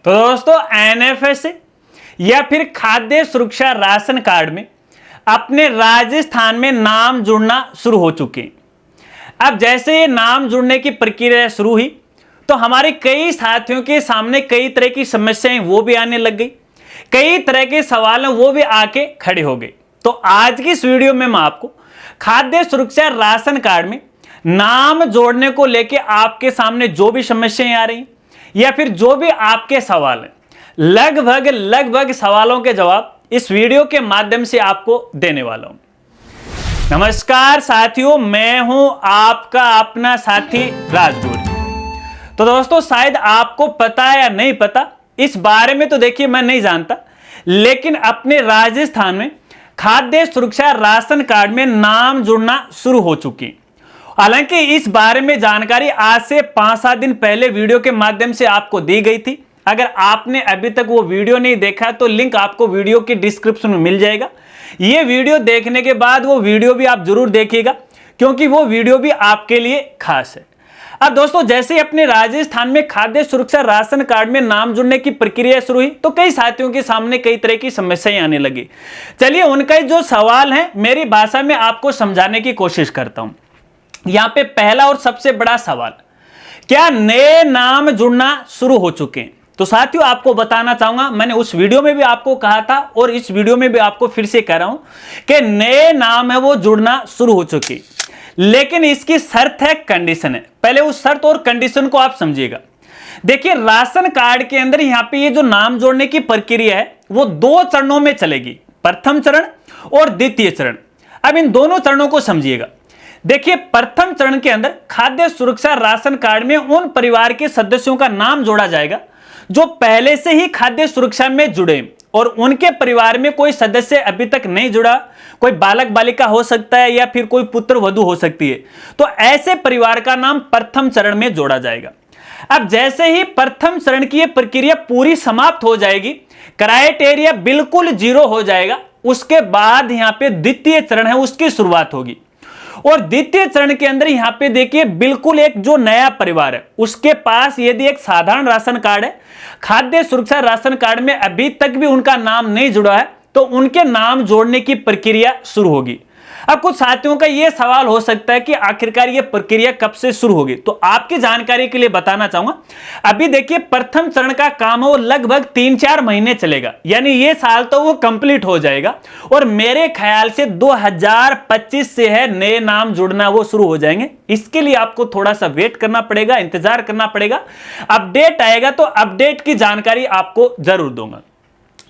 तो दोस्तों एनएफएस या फिर खाद्य सुरक्षा राशन कार्ड में अपने राजस्थान में नाम जुड़ना शुरू हो चुके हैं। अब जैसे ये नाम जुड़ने की प्रक्रिया शुरू हुई तो हमारे कई साथियों के सामने कई तरह की समस्याएं वो भी आने लग गई, कई तरह के सवाल वो भी आके खड़े हो गए। तो आज की इस वीडियो में मैं आपको खाद्य सुरक्षा राशन कार्ड में नाम जोड़ने को लेके आपके सामने जो भी समस्याएं आ रही या फिर जो भी आपके सवाल हैं, लगभग सवालों के जवाब इस वीडियो के माध्यम से आपको देने वाला हूं। नमस्कार साथियों, मैं हूं आपका अपना साथी राजगुरु। तो दोस्तों शायद आपको पता है या नहीं पता, इस बारे में तो देखिए मैं नहीं जानता, लेकिन अपने राजस्थान में खाद्य सुरक्षा राशन कार्ड में नाम जुड़ना शुरू हो चुकी। हालांकि इस बारे में जानकारी आज से 5-7 दिन पहले वीडियो के माध्यम से आपको दी गई थी। अगर आपने अभी तक वो वीडियो नहीं देखा तो लिंक आपको वीडियो के डिस्क्रिप्शन में मिल जाएगा। ये वीडियो देखने के बाद वो वीडियो भी आप जरूर देखिएगा, क्योंकि वो वीडियो भी आपके लिए खास है। अब दोस्तों जैसे ही अपने राजस्थान में खाद्य सुरक्षा राशन कार्ड में नाम जुड़ने की प्रक्रिया शुरू हुई तो कई साथियों के सामने कई तरह की समस्याएं आने लगी। चलिए उनका जो सवाल है मेरी भाषा में आपको समझाने की कोशिश करता हूं। यहां पे पहला और सबसे बड़ा सवाल, क्या नए नाम जुड़ना शुरू हो चुके हैं? तो साथियों आपको बताना चाहूंगा, मैंने उस वीडियो में भी आपको कहा था और इस वीडियो में भी आपको फिर से कह रहा हूं कि नए नाम है वो जुड़ना शुरू हो चुके, लेकिन इसकी शर्त है, कंडीशन है। पहले उस शर्त और कंडीशन को आप समझिएगा। देखिए राशन कार्ड के अंदर यहां पे ये जो नाम जोड़ने की प्रक्रिया है वो 2 चरणों में चलेगी, प्रथम चरण और द्वितीय चरण। अब इन दोनों चरणों को समझिएगा। देखिए प्रथम चरण के अंदर खाद्य सुरक्षा राशन कार्ड में उन परिवार के सदस्यों का नाम जोड़ा जाएगा जो पहले से ही खाद्य सुरक्षा में जुड़े और उनके परिवार में कोई सदस्य अभी तक नहीं जुड़ा, कोई बालक बालिका हो सकता है या फिर कोई पुत्र वधू हो सकती है, तो ऐसे परिवार का नाम प्रथम चरण में जोड़ा जाएगा। अब जैसे ही प्रथम चरण की यह प्रक्रिया पूरी समाप्त हो जाएगी, क्राइटेरिया बिल्कुल 0 हो जाएगा, उसके बाद यहां पे द्वितीय चरण है उसकी शुरुआत होगी। और द्वितीय चरण के अंदर यहां पे देखिए बिल्कुल एक जो नया परिवार है उसके पास यदि एक साधारण राशन कार्ड है, खाद्य सुरक्षा राशन कार्ड में अभी तक भी उनका नाम नहीं जुड़ा है, तो उनके नाम जोड़ने की प्रक्रिया शुरू होगी। अब कुछ साथियों का यह सवाल हो सकता है कि आखिरकार यह प्रक्रिया कब से शुरू होगी, तो आपकी जानकारी के लिए बताना चाहूंगा। अभी देखिए प्रथम चरण का काम है वो लगभग 3-4 महीने चलेगा, यानी यह साल तो वो कंप्लीट हो जाएगा और मेरे ख्याल से 2025 से है नए नाम जुड़ना वो शुरू हो जाएंगे। इसके लिए आपको थोड़ा सा वेट करना पड़ेगा, इंतजार करना पड़ेगा। अपडेट आएगा तो अपडेट की जानकारी आपको जरूर दूंगा।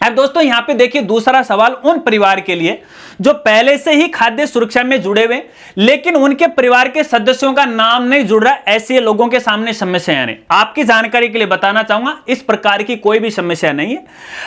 अब दोस्तों यहां पे देखिए दूसरा सवाल उन परिवार के लिए जो पहले से ही खाद्य सुरक्षा में जुड़े हुए लेकिन उनके परिवार के सदस्यों का नाम नहीं जुड़ रहा, ऐसे लोगों के सामने समस्या है। आपकी जानकारी के लिए बताना चाहूंगा इस प्रकार की कोई भी समस्या नहीं है।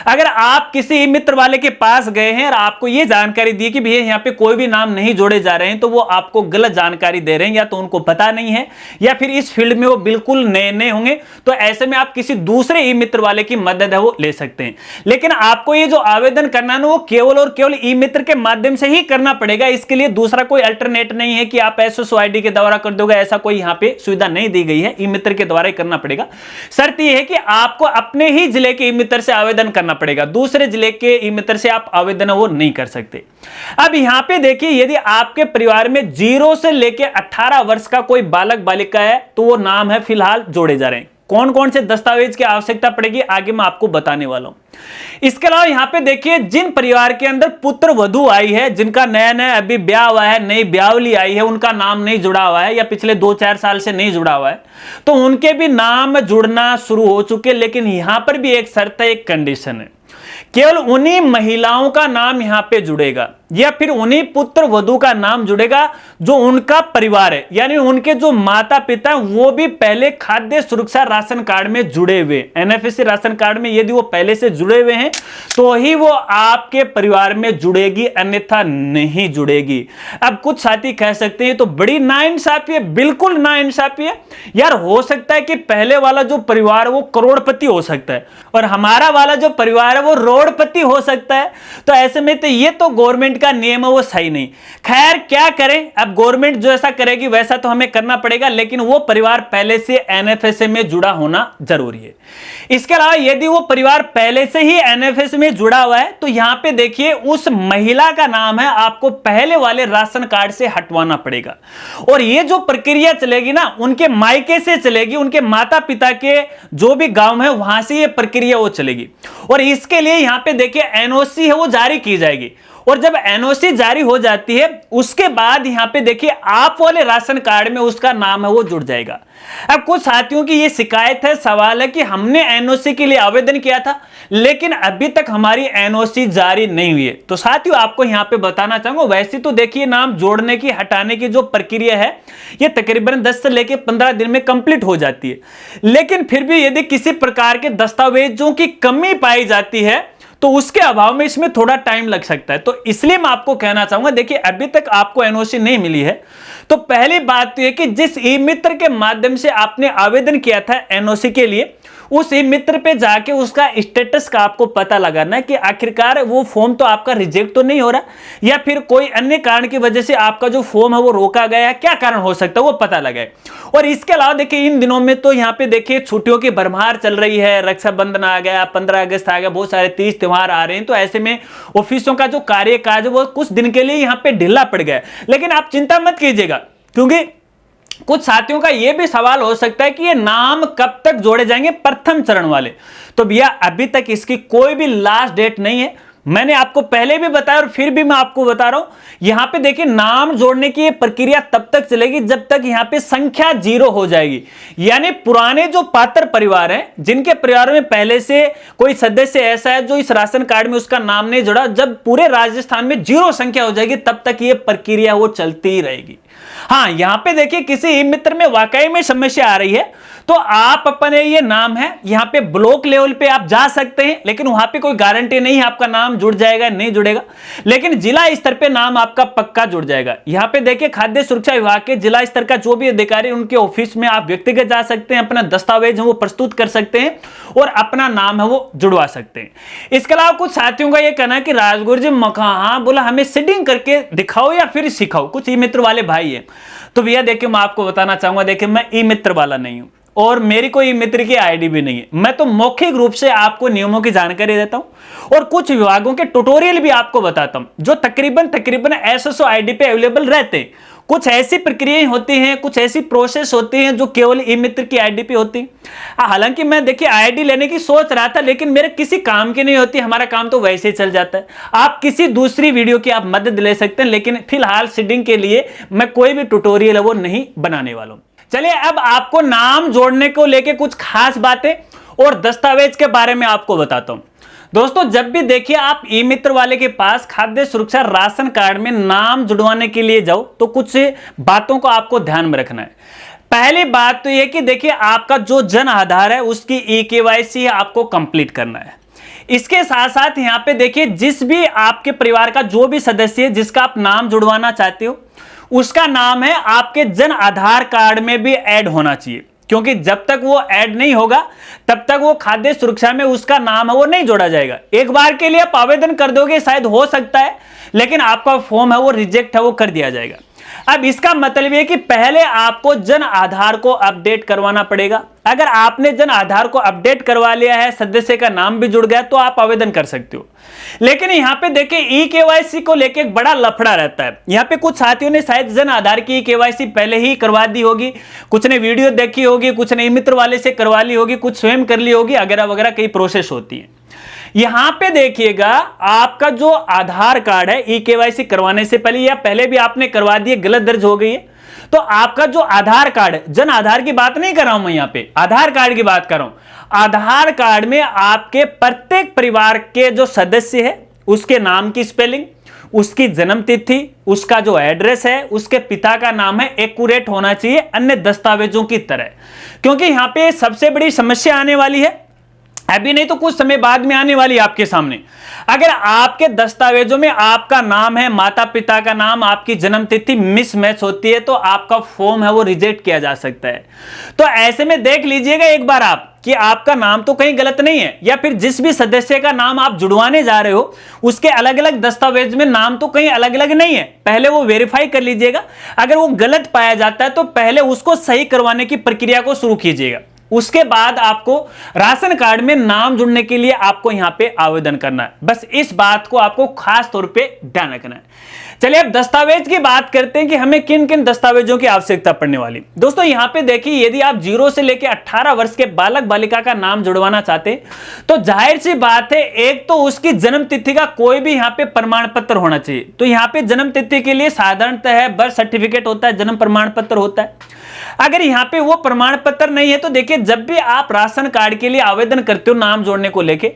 अगर आप किसी मित्र वाले के पास गए हैं और आपको यह जानकारी दी कि भैया यहाँ पे कोई भी नाम नहीं जोड़े जा रहे हैं, तो वो आपको गलत जानकारी दे रहे हैं, या तो उनको पता नहीं है या फिर इस फील्ड में वो बिल्कुल नए होंगे। तो ऐसे में आप किसी दूसरे ई मित्र वाले की मदद है वो ले सकते हैं। लेकिन आपको ये जो आवेदन करना है वो केवल और केवल ई मित्र के माध्यम से ही करना पड़ेगा। इसके लिए दूसरा कोई अल्टरनेट नहीं है कि आप एसएसओ आईडी के द्वारा कर दोगे, ऐसा कोई यहां पे सुविधा नहीं दी गई है। ई मित्र के द्वारा ही करना पड़ेगा। शर्त यह है कि आपको अपने ही जिले के ई मित्र से आवेदन करना पड़ेगा, दूसरे जिले के ई मित्र से आप आवेदन वो नहीं कर सकते। अब यहां पे देखिए यदि आपके परिवार में 0 से लेकर 18 वर्ष का कोई बालक बालिका है तो वो नाम है फिलहाल जोड़े जा रहे हैं। कौन कौन से दस्तावेज की आवश्यकता पड़ेगी आगे मैं आपको बताने वाला हूं। इसके अलावा यहां पे देखिए जिन परिवार के अंदर पुत्र वधू आई है, जिनका नया अभी ब्याह हुआ है, नई ब्याहवली आई है, उनका नाम नहीं जुड़ा हुआ है या पिछले 2-4 साल से नहीं जुड़ा हुआ है, तो उनके भी नाम जुड़ना शुरू हो चुके। लेकिन यहां पर भी एक शर्त है, एक कंडीशन है, केवल उन्हीं महिलाओं का नाम यहां पे जुड़ेगा या फिर उन्हीं पुत्र वधू का नाम जुड़ेगा जो उनका परिवार है, यानी उनके जो माता पिता वो भी पहले खाद्य सुरक्षा राशन कार्ड में जुड़े हुए, एनएफएस राशन कार्ड में यदि वो पहले से जुड़े हुए हैं तो ही वो आपके परिवार में जुड़ेगी, अन्यथा नहीं जुड़ेगी। अब कुछ साथी कह सकते हैं तो बड़ी नाइंसाफी है, बिल्कुल नाइंसाफी है यार। हो सकता है कि पहले वाला जो परिवार वो करोड़पति हो सकता है और हमारा वाला जो परिवार है वो रोडपति हो सकता है, तो ऐसे में तो ये तो गवर्नमेंट गवर्नमेंट का नियम है वो सही नहीं। खैर क्या करें, अब गवर्नमेंट जो ऐसा करेगी वैसा तो हमें करना पड़ेगा, लेकिन वो परिवार पहले से एनएफएसए में जुड़ा होना जरूरी है। इसके अलावा यदि वो परिवार पहले से ही एनएफएसए में जुड़ा हुआ है तो यहां पे देखिए उस महिला का नाम है आपको पहले वाले राशन कार्ड से हटवाना पड़ेगा, और ये जो प्रक्रिया चलेगी ना उनके मायके से चलेगी, उनके माता पिता के जो भी गांव है वहां से ये प्रक्रिया वो चलेगी। और इसके लिए यहां पे देखिए एनओसी है वो जारी की जाएगी, और जब एनओसी जारी हो जाती है उसके बाद यहां पे देखिए आप वाले राशन कार्ड में उसका नाम है वो जुड़ जाएगा। अब कुछ साथियों की ये शिकायत है, सवाल है कि हमने एनओसी के लिए आवेदन किया था लेकिन अभी तक हमारी एनओसी जारी नहीं हुई है। तो साथियों आपको यहां पे बताना चाहूंगा, वैसे तो देखिए नाम जोड़ने की हटाने की जो प्रक्रिया है ये तकरीबन 10 से लेकर 15 दिन में कंप्लीट हो जाती है, लेकिन फिर भी यदि किसी प्रकार के दस्तावेजों की कमी पाई जाती है तो उसके अभाव में इसमें थोड़ा टाइम लग सकता है। तो इसलिए मैं आपको कहना चाहूंगा, देखिए अभी तक आपको एनओसी नहीं मिली है तो पहली बात तो यह कि जिस ई मित्र के माध्यम से आपने आवेदन किया था एनओसी के लिए, उस ई मित्र पे जाके उसका स्टेटस का आपको पता लगाना है कि आखिरकार वो फॉर्म तो आपका रिजेक्ट तो नहीं हो रहा, या फिर कोई अन्य कारण की वजह से आपका जो फॉर्म है वो रोका गया है, क्या कारण हो सकता है वो पता लगाए। और इसके अलावा देखिए इन दिनों में तो यहाँ पे देखिए छुट्टियों की भरमार चल रही है, रक्षाबंधन आ गया, 15 अगस्त आ गया, बहुत सारे तीज त्योहार आ रहे हैं, तो ऐसे में ऑफिसों का जो कार्यकाज है वो कुछ दिन के लिए यहाँ पे ढीला पड़ गया है। लेकिन आप चिंता मत कीजिएगा, क्योंकि कुछ साथियों का यह भी सवाल हो सकता है कि ये नाम कब तक जोड़े जाएंगे प्रथम चरण वाले। तो भैया अभी तक इसकी कोई भी लास्ट डेट नहीं है, मैंने आपको पहले भी बताया और फिर भी मैं आपको बता रहा हूं। यहां पे देखिए नाम जोड़ने की ये प्रक्रिया तब तक चलेगी जब तक यहां पे संख्या 0 हो जाएगी, यानी पुराने जो पात्र परिवार हैं जिनके परिवार में पहले से कोई सदस्य ऐसा है जो इस राशन कार्ड में उसका नाम नहीं जुड़ा, जब पूरे राजस्थान में 0 संख्या हो जाएगी तब तक ये प्रक्रिया वो चलती ही रहेगी। हाँ यहां पे देखिए किसी ई मित्र में वाकई में समस्या आ रही है तो आप अपने ये नाम है यहां पे ब्लॉक लेवल पे आप जा सकते हैं, लेकिन वहां पे कोई गारंटी नहीं है आपका नाम जुड़ जाएगा नहीं जुड़ेगा, लेकिन जिला स्तर पे नाम आपका पक्का जुड़ जाएगा। यहां पे देखिए खाद्य सुरक्षा विभाग के जिला स्तर का जो भी अधिकारी उनके ऑफिस में आप व्यक्तिगत जा सकते हैं, अपना दस्तावेज है वो प्रस्तुत कर सकते हैं और अपना नाम है वो जुड़वा सकते हैं। इसके अलावा कुछ साथियों का यह कहना है कि राजगुरु जी हाँ बोला हमें सीडिंग करके दिखाओ या फिर सिखाओ, कुछ ई मित्र वाले भाई है। तो भैया देखिए मैं आपको बताना चाहूंगा, देखिए मैं ई मित्र वाला नहीं हूं और मेरी कोई मित्र की आईडी भी नहीं है, मैं तो मौखिक रूप से आपको नियमों की जानकारी देता हूं और कुछ विभागों के ट्यूटोरियल भी आपको बताता हूं जो तकरीबन एसएसओ आईडी पे अवेलेबल रहते हैं। कुछ ऐसी प्रक्रियाएं होती हैं, कुछ ऐसी प्रोसेस होती हैं जो केवल ई मित्र की आईडी पे होती है। हालांकि मैं देखिए आईडी लेने की सोच रहा था लेकिन मेरे किसी काम की नहीं होती, हमारा काम तो वैसे ही चल जाता है। आप किसी दूसरी वीडियो की आप मदद ले सकते हैं, लेकिन फिलहाल सीडिंग के लिए मैं कोई भी ट्यूटोरियल है वो नहीं बनाने वाला हूं। चलिए अब आपको नाम जोड़ने को लेके कुछ खास बातें और दस्तावेज के बारे में आपको बताता हूं। दोस्तों जब भी देखिए आप ई मित्र वाले के पास खाद्य सुरक्षा राशन कार्ड में नाम जुड़वाने के लिए जाओ तो कुछ बातों को आपको ध्यान में रखना है। पहली बात तो यह कि देखिए आपका जो जन आधार है उसकी ई-केवाईसी आपको कंप्लीट करना है। इसके साथ साथ यहां पे देखिए जिस भी आपके परिवार का जो भी सदस्य है जिसका आप नाम जुड़वाना चाहते हो उसका नाम है आपके जन आधार कार्ड में भी ऐड होना चाहिए, क्योंकि जब तक वो ऐड नहीं होगा तब तक वो खाद्य सुरक्षा में उसका नाम है वो नहीं जोड़ा जाएगा। एक बार के लिए आप आवेदन कर दोगे शायद हो सकता है, लेकिन आपका फॉर्म है वो रिजेक्ट है वो कर दिया जाएगा। अब इसका मतलब यह कि पहले आपको जन आधार को अपडेट करवाना पड़ेगा। अगर आपने जन आधार को अपडेट करवा लिया है, सदस्य का नाम भी जुड़ गया तो आप आवेदन कर सकते हो। लेकिन यहां पे देखिए ई-केवाईसी को लेके एक बड़ा लफड़ा रहता है। यहां पे कुछ साथियों ने शायद जन आधार की ई-केवाईसी पहले ही करवा दी होगी, कुछ ने वीडियो देखी होगी, कुछ ने ई मित्र वाले से करवा ली होगी, कुछ स्वयं कर ली होगी, वगैरह वगैरह कई प्रोसेस होती है। यहां पे देखिएगा आपका जो आधार कार्ड है ई-केवाईसी करवाने से पहले या पहले भी आपने करवा दिए, गलत दर्ज हो गई है, तो आपका जो आधार कार्ड है, जन आधार की बात नहीं कर रहा हूं मैं, यहां पे आधार कार्ड की बात कर रहा हूं। आधार कार्ड में आपके प्रत्येक परिवार के जो सदस्य है उसके नाम की स्पेलिंग, उसकी जन्म तिथि, उसका जो एड्रेस है, उसके पिता का नाम है एक्यूरेट होना चाहिए अन्य दस्तावेजों की तरह। क्योंकि यहां पे सबसे बड़ी समस्या आने वाली है, अभी नहीं तो कुछ समय बाद में आने वाली आपके सामने। अगर आपके दस्तावेजों में आपका नाम है, माता पिता का नाम, आपकी जन्म तिथि मिसमैच होती है तो आपका फॉर्म है वो रिजेक्ट किया जा सकता है। तो ऐसे में देख लीजिएगा एक बार आप कि आपका नाम तो कहीं गलत नहीं है, या फिर जिस भी सदस्य का नाम आप जुड़वाने जा रहे हो उसके अलग अलग दस्तावेज में नाम तो कहीं अलग अलग नहीं है। पहले वो वेरीफाई कर लीजिएगा। अगर वो गलत पाया जाता है तो पहले उसको सही करवाने की प्रक्रिया को शुरू कीजिएगा। उसके बाद आपको राशन कार्ड में नाम जुड़ने के लिए आपको यहां पे आवेदन करना है। बस इस बात को आपको खास तौर पे ध्यान रखना है। चलिए अब दस्तावेज की बात करते हैं कि हमें किन किन दस्तावेजों की आवश्यकता पड़ने वाली। दोस्तों यहां पे देखिए, यदि आप 0 से लेकर 18 वर्ष के बालक बालिका का नाम जुड़वाना चाहते हैं तो जाहिर सी बात है, एक तो उसकी जन्म तिथि का कोई भी यहां पे प्रमाण पत्र होना चाहिए। तो यहां पे जन्म तिथि के लिए साधारणतः बर्थ सर्टिफिकेट होता है, जन्म प्रमाण पत्र होता है। अगर यहां पे वो प्रमाण पत्र नहीं है तो देखिए, जब भी आप राशन कार्ड के लिए आवेदन करते हो नाम जोड़ने को लेके,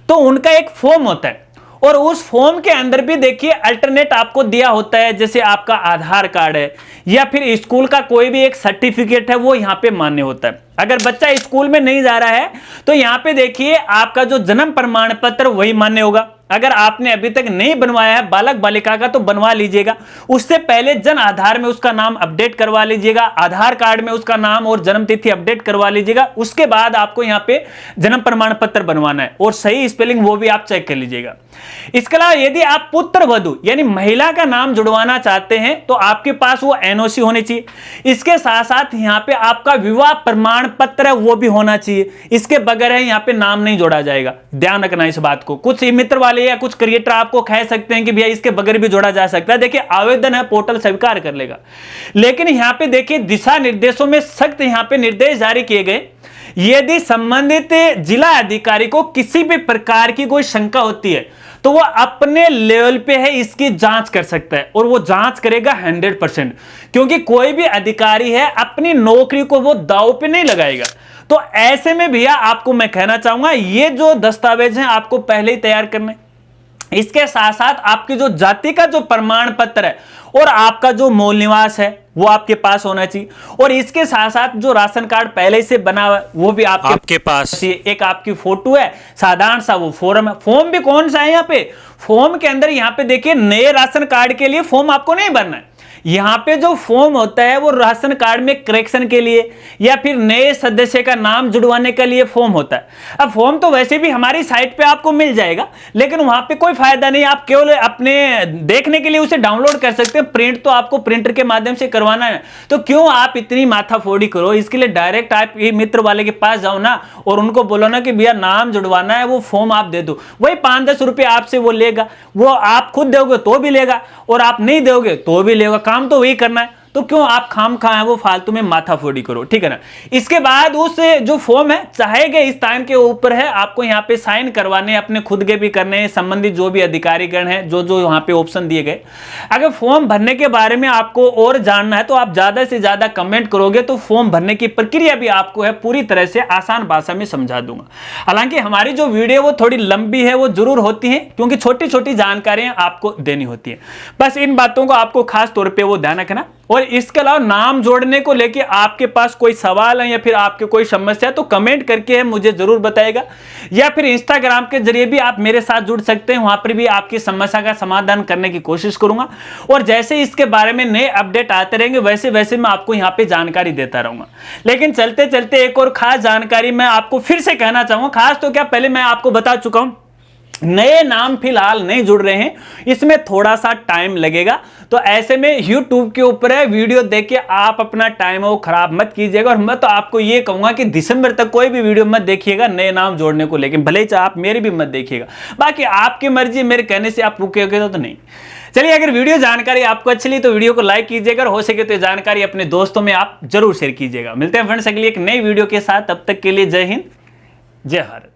तो उनका एक फॉर्म होता है और उस फॉर्म के अंदर भी देखिए अल्टरनेट आपको दिया होता है। जैसे आपका आधार कार्ड है या फिर स्कूल का कोई भी एक सर्टिफिकेट है वो यहां पे मान्य होता है। अगर बच्चा स्कूल में नहीं जा रहा है तो यहां पे देखिए आपका जो जन्म प्रमाण पत्र वही मान्य होगा। अगर आपने अभी तक नहीं बनवाया है बालक बालिका का तो बनवा लीजिएगा। उससे पहले जन आधार में उसका नाम अपडेट करवा लीजिएगा, आधार कार्ड में उसका नाम और जन्म तिथि अपडेट करवा लीजिएगा। उसके बाद आपको यहाँ पे जन्म प्रमाण पत्र बनवाना है और सही स्पेलिंग वो भी आप चेक कर लीजिएगा। इसके अलावा यदि आप पुत्र वधू यानी महिला का नाम जुड़वाना चाहते हैं तो आपके पास वो एनओसी होनी चाहिए। इसके साथ साथ यहाँ पे आपका विवाह प्रमाण पत्र है वो भी होना चाहिए। इसके बगैर है यहाँ पे नाम नहीं जोड़ा जाएगा, ध्यान रखना इस बात को। कुछ मित्र वाले या कुछ क्रिएटर आपको कह सकते हैं कि भैया इसके बगैर भी जोड़ा जा सकता है। देखिए आवेदन है, पोर्टल स्वीकार कर लेगा, लेकिन यहां पे देखिए दिशा निर्देशों में सख्त यहां पे निर्देश जारी किए गए। यदि संबंधित जिला अधिकारी को किसी भी प्रकार की कोई शंका होती है तो वो अपने लेवल पे है इसकी जांच कर सकता है और वो जांच करेगा 100%, क्योंकि कोई भी अधिकारी है अपनी नौकरी को वो दांव पे नहीं लगाएगा। तो ऐसे में भैया आपको मैं कहना चाहूंगा ये जो दस्तावेज हैं आपको पहले ही तैयार करने। इसके साथ साथ आपकी जो जाति का जो प्रमाण पत्र है और आपका जो मूल निवास है वो आपके पास होना चाहिए। और इसके साथ साथ जो राशन कार्ड पहले से बना हुआ है वो भी आपके पास। एक आपकी फोटो है, साधारण सा वो फॉर्म है। फॉर्म भी कौन सा है यहाँ पे, फॉर्म के अंदर यहाँ पे देखिए नए राशन कार्ड के लिए फॉर्म आपको नहीं भरना है। यहां पे जो फॉर्म होता है वो राशन कार्ड में करेक्शन के लिए या फिर नए सदस्य का नाम जुड़वाने के लिए फॉर्म होता है। अब फॉर्म तो वैसे भी हमारी साइट पे आपको मिल जाएगा, लेकिन वहां पे कोई फायदा नहीं। आप केवल अपने देखने के लिए उसे डाउनलोड कर सकते हैं, प्रिंट तो आपको प्रिंटर के माध्यम से करवाना है। तो क्यों आप इतनी माथाफोड़ी करो, इसके लिए डायरेक्ट आप ये मित्र वाले के पास जाओ ना और उनको बोलो ना कि भैया नाम जुड़वाना है, वो फॉर्म आप दे दो। वही 5-10 रुपये आपसे वो लेगा, वो आप खुद दोगे तो भी लेगा और आप नहीं दोगे तो भी लेगा। काम तो वही करना है, तो क्यों आप खाम खा है वो फालतू में माथाफोड़ी करो, ठीक है ना। इसके बाद उस जो फॉर्म है चाहे गए स्थान के ऊपर है, आपको यहाँ पे साइन करवाने, अपने खुद के भी करने हैं, संबंधित जो भी अधिकारीगण हैं जो जो यहाँ पे ऑप्शन दिए गए। अगर फॉर्म भरने के बारे में आपको और जानना है तो आप ज्यादा से ज्यादा कमेंट करोगे तो फॉर्म भरने की प्रक्रिया भी आपको है पूरी तरह से आसान भाषा में समझा दूंगा। हालांकि हमारी जो वीडियो वो थोड़ी लंबी है वो जरूर होती है क्योंकि छोटी छोटी जानकारियां आपको देनी होती है। बस इन बातों को आपको खास तौर पर वो ध्यान रखना। और इसके अलावा नाम जोड़ने को लेके आपके पास कोई सवाल है या फिर आपके कोई समस्या है तो कमेंट करके मुझे जरूर बताएगा, या फिर इंस्टाग्राम के जरिए भी आप मेरे साथ जुड़ सकते हैं, वहां पर भी आपकी समस्या का समाधान करने की कोशिश करूंगा। और जैसे इसके बारे में नए अपडेट आते रहेंगे वैसे वैसे मैं आपको यहाँ पे जानकारी देता रहूंगा। लेकिन चलते चलते एक और खास जानकारी मैं आपको फिर से कहना चाहूंगा। खास तो क्या, पहले मैं आपको बता चुका हूं, नए नाम फिलहाल नहीं जुड़ रहे हैं, इसमें थोड़ा सा टाइम लगेगा। तो ऐसे में YouTube के ऊपर है, वीडियो देख के आप अपना टाइम वो खराब मत कीजिएगा। और मैं तो आपको ये कहूंगा कि दिसंबर तक कोई भी वीडियो मत देखिएगा नए नाम जोड़ने को, लेकिन भले ही आप मेरी भी मत देखिएगा, बाकी आपकी मर्जी, मेरे कहने से आप रुके तो नहीं। चलिए, अगर वीडियो जानकारी आपको अच्छी लगी तो वीडियो को लाइक कीजिएगा और हो सके तो जानकारी अपने दोस्तों में आप जरूर शेयर कीजिएगा। मिलते हैं फ्रेंड्स अगली एक नई वीडियो के साथ, तब तक के लिए जय हिंद, जय भारत।